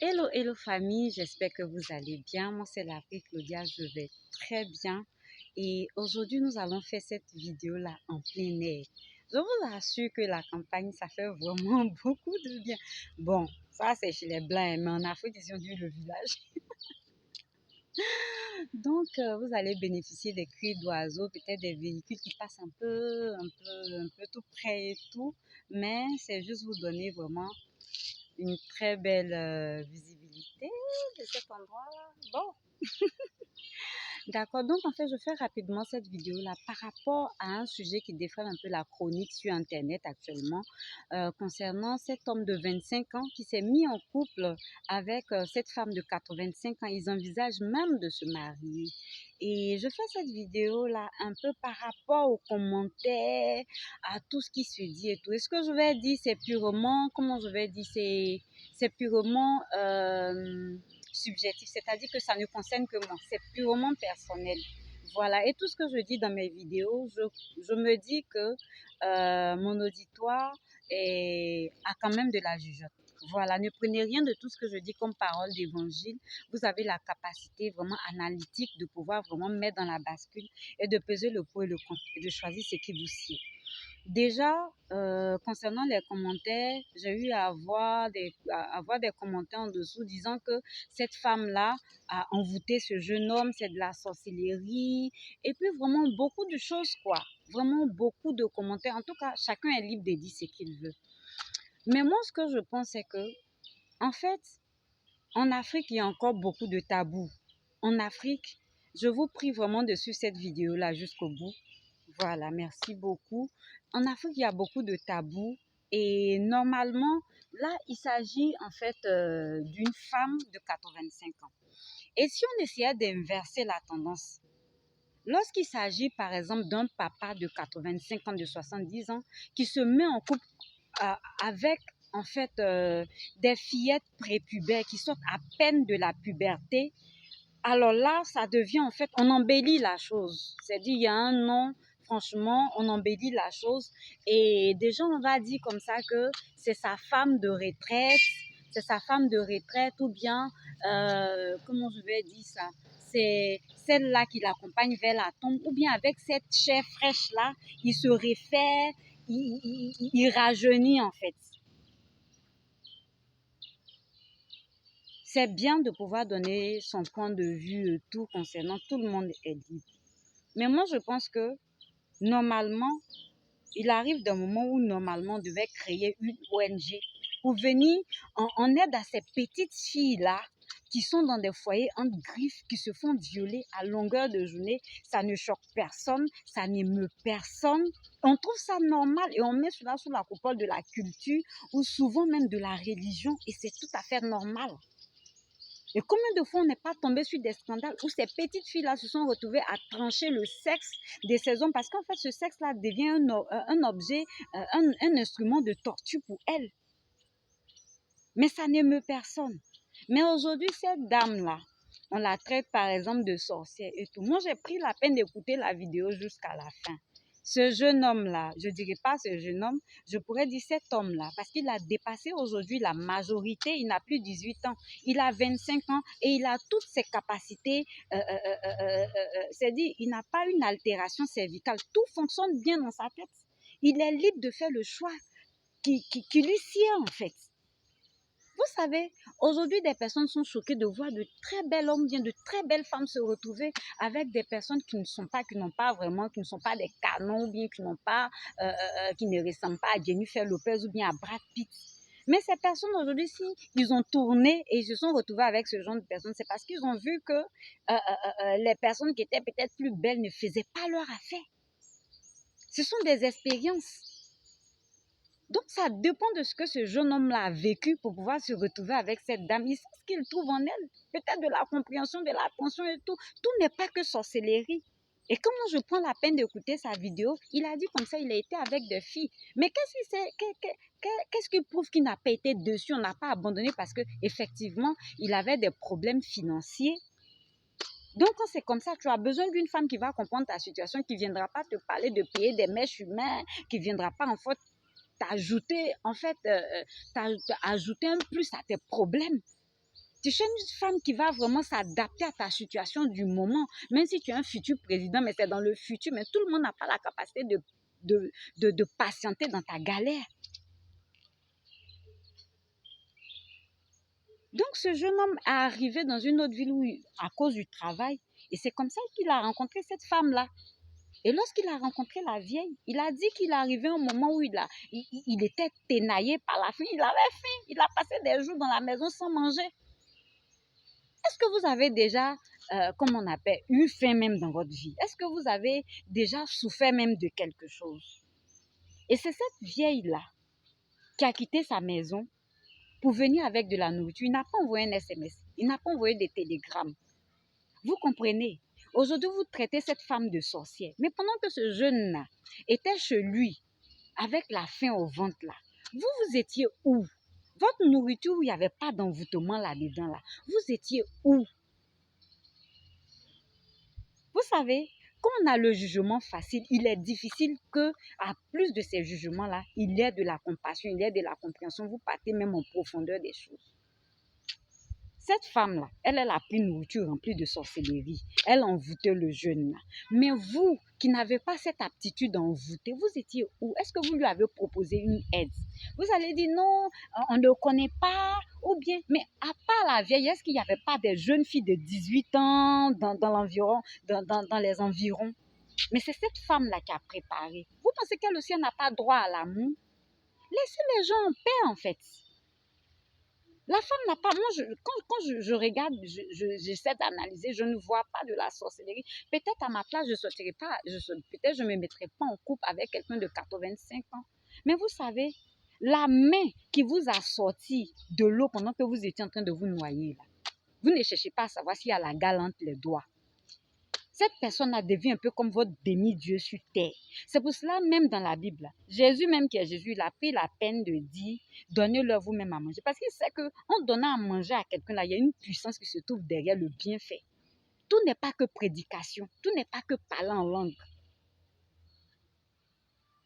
Hello, hello famille, j'espère que vous allez bien. Moi, c'est l'Afrique Claudia, je vais très bien. Et aujourd'hui, nous allons faire cette vidéo-là en plein air. Je vous assure que la campagne, ça fait vraiment beaucoup de bien. Bon, ça, c'est chez les Blancs, mais en Afrique, ils ont dit le village. Donc, vous allez bénéficier des cris d'oiseaux, peut-être des véhicules qui passent un peu tout près et tout. Mais c'est juste vous donner vraiment une très belle visibilité de cet endroit-là. Bon, d'accord. Donc, en fait, je fais rapidement cette vidéo-là par rapport à un sujet qui défraie un peu la chronique sur Internet actuellement, concernant cet homme de 25 ans qui s'est mis en couple avec cette femme de 85 ans. Ils envisagent même de se marier. Et je fais cette vidéo-là un peu par rapport aux commentaires, à tout ce qui se dit et tout. Et ce que je vais dire, c'est purement, comment je vais dire, c'est purement subjectif, c'est-à-dire que ça ne concerne que moi, c'est purement personnel. Voilà, et tout ce que je dis dans mes vidéos, je me dis que mon auditoire a quand même de la jugeote. Voilà, ne prenez rien de tout ce que je dis comme parole d'évangile. Vous avez la capacité vraiment analytique de pouvoir vraiment mettre dans la bascule et de peser le pour et le contre et de choisir ce qui vous sied. Déjà, concernant les commentaires, j'ai eu à avoir des commentaires en dessous disant que cette femme-là a envoûté ce jeune homme, c'est de la sorcellerie, et puis vraiment beaucoup de choses, quoi. Vraiment beaucoup de commentaires. En tout cas, chacun est libre de dire ce qu'il veut. Mais moi, ce que je pense, c'est que, en fait, en Afrique, il y a encore beaucoup de tabous. En Afrique, je vous prie vraiment de suivre cette vidéo-là jusqu'au bout. Voilà, merci beaucoup. En Afrique, il y a beaucoup de tabous et normalement, là, il s'agit en fait d'une femme de 85 ans. Et si on essayait d'inverser la tendance, lorsqu'il s'agit par exemple d'un papa de 85 ans, de 70 ans, qui se met en couple avec en fait des fillettes prépubères qui sortent à peine de la puberté, alors là, ça devient en fait, on embellit la chose. C'est-à-dire, il y a un nom, franchement, on embellit la chose. Et déjà, on va dire comme ça que c'est sa femme de retraite, c'est sa femme de retraite ou bien, comment je vais dire ça, c'est celle-là qui l'accompagne vers la tombe ou bien avec cette chair fraîche-là, il se réfère, il rajeunit en fait. C'est bien de pouvoir donner son point de vue tout concernant, tout le monde est libre. Mais moi, je pense que normalement, il arrive d'un moment où normalement on devait créer une ONG pour venir en aide à ces petites filles-là qui sont dans des foyers en griffes, qui se font violer à longueur de journée. Ça ne choque personne, ça n'émeut personne. On trouve ça normal et on met cela sous la coupole de la culture ou souvent même de la religion et c'est tout à fait normal. Et combien de fois on n'est pas tombé sur des scandales où ces petites filles-là se sont retrouvées à trancher le sexe de ces hommes parce qu'en fait, ce sexe-là devient un objet, un instrument de torture pour elles. Mais ça n'émeut personne. Mais aujourd'hui, cette dame-là, on la traite par exemple de sorcière et tout. Moi, j'ai pris la peine d'écouter la vidéo jusqu'à la fin. Ce jeune homme-là, je ne dirais pas ce jeune homme, je pourrais dire cet homme-là, parce qu'il a dépassé aujourd'hui la majorité, il n'a plus 18 ans, il a 25 ans et il a toutes ses capacités, c'est-à-dire il n'a pas une altération cervicale, tout fonctionne bien dans sa tête. Il est libre de faire le choix qui lui sied en fait. Vous savez, aujourd'hui, des personnes sont choquées de voir de très bels hommes, bien de très belles femmes se retrouver avec des personnes qui n'ont pas vraiment, qui ne sont pas des canons, ou bien qui n'ont pas, qui ne ressemblent pas à Jennifer Lopez ou bien à Brad Pitt. Mais ces personnes aujourd'hui, si ils ont tourné et ils se sont retrouvés avec ce genre de personnes, c'est parce qu'ils ont vu que les personnes qui étaient peut-être plus belles ne faisaient pas leur affaire. Ce sont des expériences. Donc, ça dépend de ce que ce jeune homme-là a vécu pour pouvoir se retrouver avec cette dame. Il sait ce qu'il trouve en elle. Peut-être de la compréhension, de l'attention et tout. Tout n'est pas que sorcellerie. Et quand moi je prends la peine d'écouter sa vidéo, il a dit comme ça, il a été avec des filles. Mais qu'est-ce qui prouve qu'il n'a pas été dessus, on n'a pas abandonné parce qu'effectivement, il avait des problèmes financiers. Donc, quand c'est comme ça, tu as besoin d'une femme qui va comprendre ta situation, qui ne viendra pas te parler de payer des mèches humaines, qui ne viendra pas en fait t'ajouter un plus à tes problèmes. Tu cherches une femme qui va vraiment s'adapter à ta situation du moment, même si tu es un futur président, mais c'est dans le futur, mais tout le monde n'a pas la capacité de patienter dans ta galère. Donc, ce jeune homme est arrivé dans une autre ville à cause du travail, et c'est comme ça qu'il a rencontré cette femme-là. Et lorsqu'il a rencontré la vieille, il a dit qu'il arrivait un moment où il était ténaillé par la faim. Il avait faim. Il a passé des jours dans la maison sans manger. Est-ce que vous avez déjà, comme on appelle, eu faim même dans votre vie? Est-ce que vous avez déjà souffert même de quelque chose? Et c'est cette vieille-là qui a quitté sa maison pour venir avec de la nourriture. Il n'a pas envoyé un SMS. Il n'a pas envoyé des télégrammes. Vous comprenez? Aujourd'hui, vous traitez cette femme de sorcière. Mais pendant que ce jeune-là était chez lui, avec la faim au ventre là, vous étiez où? Votre nourriture, où il n'y avait pas d'envoûtement là-dedans là, vous étiez où? Vous savez, quand on a le jugement facile, il est difficile que, à plus de ces jugements-là, il y ait de la compassion, il y ait de la compréhension. Vous partez même en profondeur des choses. Cette femme-là, elle a pris nourriture remplie de sorcellerie. Elle envoûtait le jeune là. Mais vous, qui n'avez pas cette aptitude à envoûter, vous étiez où? Est-ce que vous lui avez proposé une aide? Vous allez dire non, on ne connaît pas, ou bien, mais à part la vieille, est-ce qu'il n'y avait pas des jeunes filles de 18 ans dans les environs? Mais c'est cette femme-là qui a préparé. Vous pensez qu'elle aussi n'a pas droit à l'amour? Laissez les gens en paix en fait. La femme n'a pas, moi, quand je regarde, j'essaie d'analyser, je ne vois pas de la sorcellerie. Peut-être à ma place, je sortirais pas, peut-être je ne me mettrais pas en couple avec quelqu'un de 85 ans. Mais vous savez, la main qui vous a sorti de l'eau pendant que vous étiez en train de vous noyer, là, vous ne cherchez pas à savoir s'il y a la galante les doigts. Cette personne a devenu un peu comme votre demi-dieu sur terre. C'est pour cela, même dans la Bible, Jésus même qui est Jésus, il a pris la peine de dire, donnez-leur vous-même à manger. Parce qu'il sait qu'en donnant à manger à quelqu'un, là, il y a une puissance qui se trouve derrière le bienfait. Tout n'est pas que prédication, tout n'est pas que parler en langue.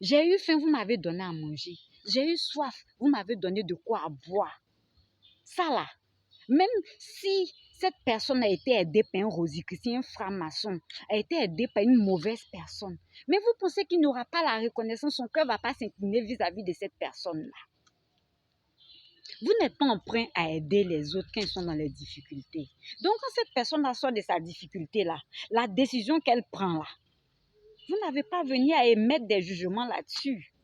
J'ai eu faim, vous m'avez donné à manger. J'ai eu soif, vous m'avez donné de quoi boire. Ça là, même si cette personne a été aidée par un rosicrucien, un franc-maçon, a été aidée par une mauvaise personne, mais vous pensez qu'il n'aura pas la reconnaissance, son cœur ne va pas s'incliner vis-à-vis de cette personne-là. Vous n'êtes pas emprunt à aider les autres quand ils sont dans les difficultés. Donc, quand cette personne sort de sa difficulté-là, la décision qu'elle prend là, vous n'avez pas venu à émettre des jugements là-dessus.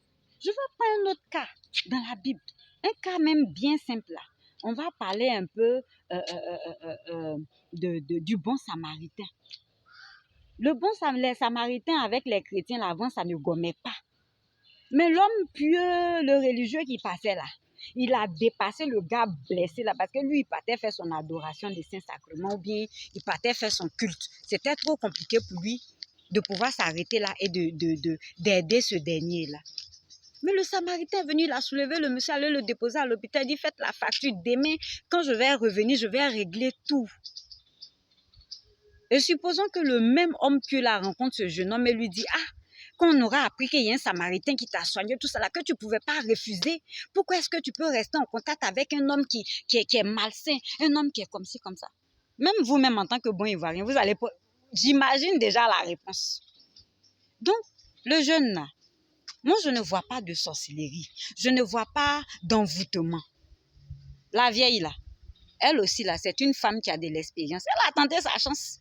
Je vais prendre un autre cas dans la Bible, un cas même bien simple là. On va parler un peu du bon samaritain. Le bon samaritain avec les chrétiens, avant, ça ne gommait pas. Mais l'homme pieux, le religieux qui passait là, il a dépassé le gars blessé là, parce que lui, il partait faire son adoration des Saints-Sacrements, ou bien il partait faire son culte. C'était trop compliqué pour lui de pouvoir s'arrêter là et d'aider ce dernier là. Mais le Samaritain est venu, il a soulevé le monsieur, allait le déposer à l'hôpital, il dit faites la facture, demain, quand je vais revenir, je vais régler tout. Et supposons que le même homme pieux là rencontre ce jeune homme et lui dit, ah, qu'on aura appris qu'il y a un Samaritain qui t'a soigné, tout ça là, que tu ne pouvais pas refuser. Pourquoi est-ce que tu peux rester en contact avec un homme qui est malsain, un homme qui est comme ci, comme ça? Même vous-même en tant que bon ivoirien, vous allez, j'imagine déjà la réponse. Donc, le jeune là, moi, je ne vois pas de sorcellerie. Je ne vois pas d'envoûtement. La vieille, là, elle aussi, là, c'est une femme qui a de l'expérience. Elle a tenté sa chance.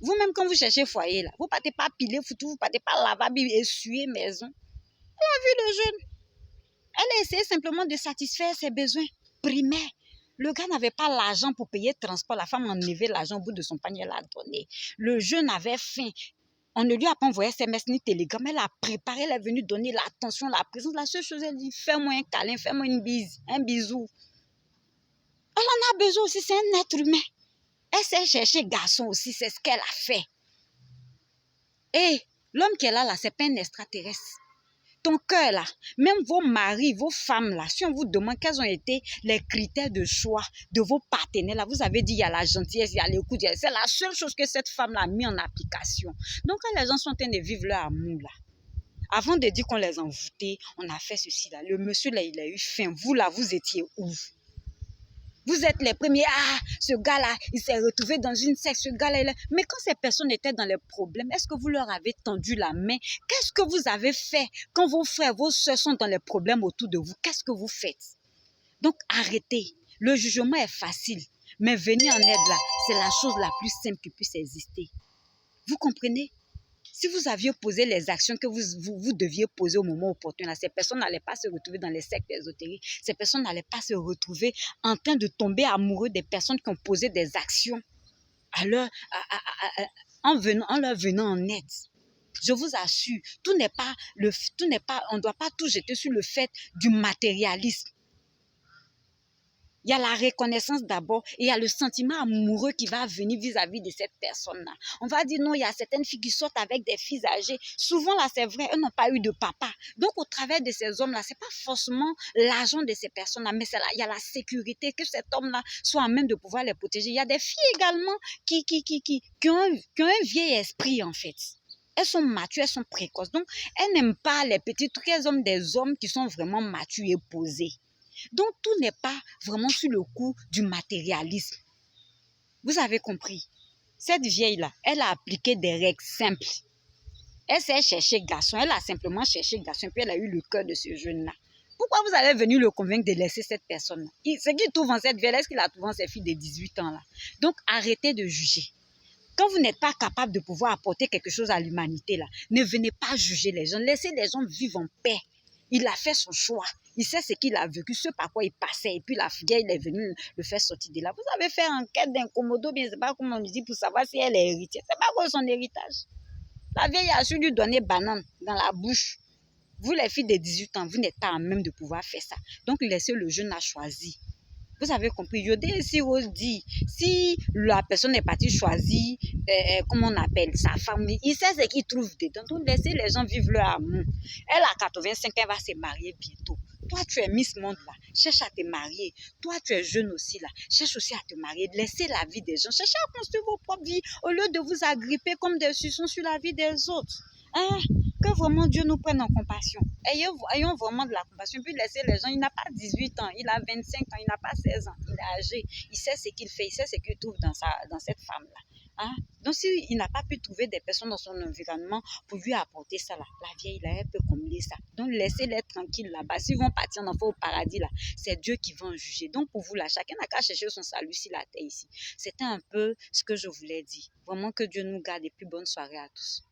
Vous-même, quand vous cherchez foyer, là, vous ne partez pas piler, foutu, vous ne partez pas laver, essuyer maison. Elle a vu le jeune. Elle a essayé simplement de satisfaire ses besoins primaires. Le gars n'avait pas l'argent pour payer le transport. La femme enlevait l'argent au bout de son panier, elle l'a donné. Le jeune avait faim. On ne lui a pas envoyé SMS ni télégramme. Elle a préparé, elle est venue donner l'attention, la présence. La seule chose, elle dit, fais-moi un câlin, fais-moi une bise, un bisou. Elle en a besoin aussi, c'est un être humain. Elle s'est chercher garçon aussi, c'est ce qu'elle a fait. Et l'homme qui est là, c'est pas un extraterrestre. Ton cœur là, même vos maris, vos femmes là, si on vous demande quels ont été les critères de choix de vos partenaires là, vous avez dit il y a la gentillesse, il y a l'écoute, c'est la seule chose que cette femme là a mis en application. Donc quand les gens sont en train de vivre leur amour là, avant de dire qu'on les a envoûtés, on a fait ceci là, le monsieur là il a eu faim, vous là vous étiez où? Vous êtes les premiers, ah, ce gars-là, il s'est retrouvé dans une secte, ce gars-là. Mais quand ces personnes étaient dans les problèmes, est-ce que vous leur avez tendu la main? Qu'est-ce que vous avez fait quand vos frères, vos soeurs sont dans les problèmes autour de vous? Qu'est-ce que vous faites? Donc, arrêtez. Le jugement est facile, mais venir en aide là, c'est la chose la plus simple qui puisse exister. Vous comprenez? Si vous aviez posé les actions que vous deviez poser au moment opportun, là, ces personnes n'allaient pas se retrouver dans les sectes ésotériques. Ces personnes n'allaient pas se retrouver en train de tomber amoureux des personnes qui ont posé des actions en leur venant en aide. Je vous assure, on ne doit pas tout jeter sur le fait du matérialisme. Il y a la reconnaissance d'abord et il y a le sentiment amoureux qui va venir vis-à-vis de cette personne-là. On va dire non, il y a certaines filles qui sortent avec des fils âgés. Souvent, là, c'est vrai, elles n'ont pas eu de papa. Donc, au travers de ces hommes-là, ce n'est pas forcément l'argent de ces personnes-là, mais il y a la sécurité, que cet homme-là soit en même de pouvoir les protéger. Il y a des filles également qui ont un vieil esprit, en fait. Elles sont matures, elles sont précoces. Donc, elles n'aiment pas les petits trucs. Elles ont des hommes qui sont vraiment matures et posés. Donc, tout n'est pas vraiment sur le coup du matérialisme. Vous avez compris? Cette vieille-là, elle a appliqué des règles simples. Elle s'est chercher garçon. Elle a simplement cherché garçon. Puis elle a eu le cœur de ce jeune-là. Pourquoi vous allez venir le convaincre de laisser cette personne-là? Ce qu'il trouve en cette vieille, est-ce qu'il a trouvé en cette fille de 18 ans-là? Donc, arrêtez de juger. Quand vous n'êtes pas capable de pouvoir apporter quelque chose à l'humanité, là, ne venez pas juger les gens. Laissez les gens vivre en paix. Il a fait son choix. Il sait ce qu'il a vécu, ce par quoi il passait. Et puis la vieille est venue le faire sortir de là. Vous avez fait enquête d'incommodo, bien, c'est pas comme on dit pour savoir si elle est héritière. C'est pas quoi son héritage. La vieille a su lui donner banane dans la bouche. Vous, les filles de 18 ans, vous n'êtes pas à même de pouvoir faire ça. Donc, laissez le jeune à choisir. Vous avez compris, Yodé si Rose dit, si la personne est partie choisir, comment on appelle, sa famille, il sait ce qu'il trouve dedans. Donc, laissez les gens vivre leur amour. Elle a 85 ans, elle va se marier bientôt. Toi, tu es Miss Monde là, cherche à te marier. Toi, tu es jeune aussi là, cherche aussi à te marier. Laissez la vie des gens, cherchez à construire vos propres vies au lieu de vous agripper comme des suçons sur la vie des autres. Hein? Que vraiment Dieu nous prenne en compassion. Ayons vraiment de la compassion. Puis laissez les gens, il n'a pas 18 ans, il a 25 ans, il n'a pas 16 ans, il est âgé. Il sait ce qu'il fait, il sait ce qu'il trouve dans cette femme-là. Hein? Donc, s'il n'a pas pu trouver des personnes dans son environnement pour lui apporter ça, là, la vieille, là, elle peut combler ça. Donc, laissez-les tranquilles là-bas. S'ils vont partir en enfer au paradis, là, c'est Dieu qui va en juger. Donc, pour vous, là, chacun n'a qu'à chercher son salut sur la terre ici. C'était un peu ce que je voulais dire. Vraiment que Dieu nous garde et puis bonne soirée à tous.